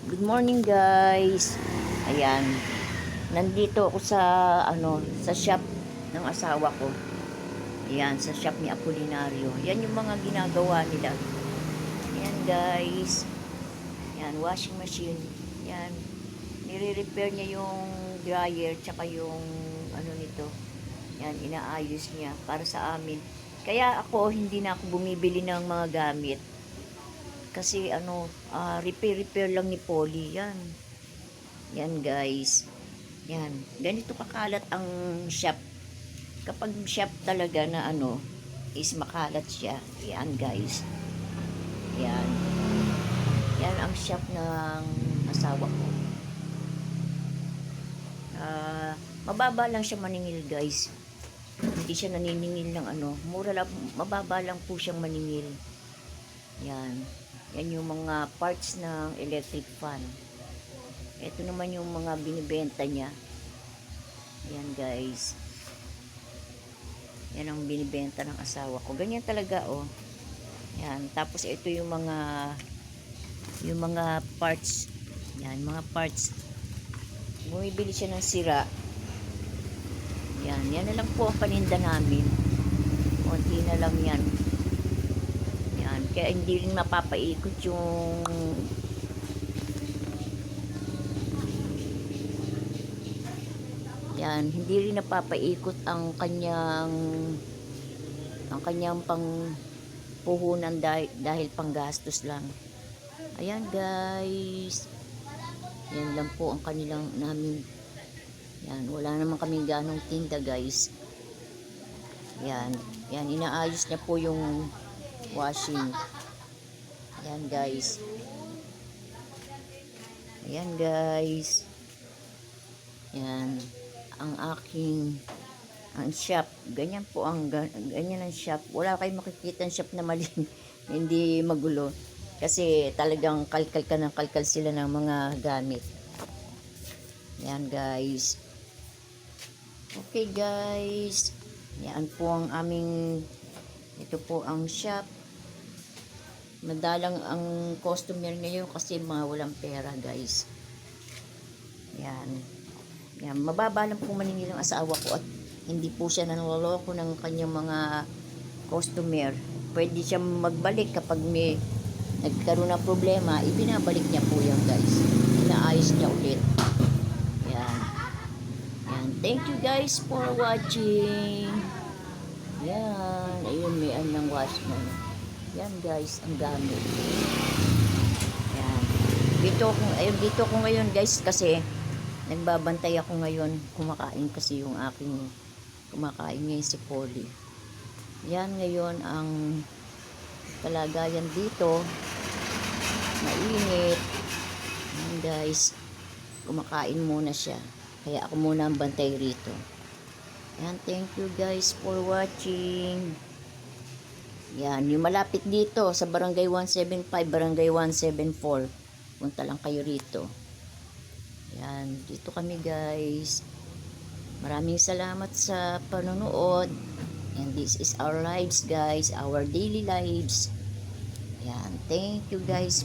Good morning guys. Ayan. Nandito ako sa sa shop ng asawa ko. Ayan, sa shop ni Apolinario. Yan yung mga ginagawa nila. Ayan guys. Ayan, washing machine. Ayan. Nire-repair niya yung dryer tsaka yung nito. Ayan, inaayos niya para sa amin. Kaya ako hindi na ako bumibili ng mga gamit. Kasi repair lang ni Polly yan. Yan guys. Yan. Ganito kakalat ang shop. Kapag shop talaga na is makalat siya. Yan guys. Yan. Yan ang shop ng asawa ko. Mababa lang siya maningil guys. Hindi siya naniningil ng mura lang, mababa lang po siyang maningil. Yan. Yan yung mga parts ng electric fan. Ito naman yung mga binibenta niya. Yan guys. Yan ang binibenta ng asawa ko. Ganyan talaga Yan. Tapos ito yung mga parts. Yan, mga parts. Bumibili siya ng sira. Yan. Yan na lang po ang paninda namin. Konti na lang yan. Yan. Kaya hindi rin mapapaikot yung yan, hindi rin napapaikot ang kanyang pangpuhunan dahil panggastos lang. Ayan guys. Yan lang po ang kanilang namin. Yan, wala naman kaming ganong tinda guys. Yan, yan inaayos niya po yung washing. Ayan guys. Ayan guys. Yan ang aking shop. Ganyan po ganyan ang shop. Wala kayong makikita ang shop na mali hindi magulo. Kasi talagang kalkal ka ng kalkal sila ng mga gamit. Yan guys. Okay guys. Yan po ang ito po ang shop. Madalang ang customer ngayon kasi mga walang pera guys. Yan. Yan, mababa lang po maningil ng asawa ko at hindi po siya nanloloko ng kanyang mga customer. Pwede siya magbalik kapag may nagkaroon ng problema, ibinabalik niya po yan guys. Inaayos niya ulit. Yan. Yan. Thank you guys for watching. Yan. Ayun, may ng wash mo. Yan guys, ang gamit. Yan. Dito ko ngayon guys kasi nagbabantay ako ngayon. Kumakain kasi yung kumakain ngayon si Polly. Yan ngayon ang kalagayan dito. Mainit. Yan guys. Kumakain muna siya. Kaya ako muna ang bantay rito. Yan. Thank you guys for watching. Yan. Yung malapit dito sa Barangay 175, Barangay 174. Punta lang kayo rito. Yan, dito kami guys. Maraming salamat sa panonood. And this is our lives guys, our daily lives. Yan, thank you guys.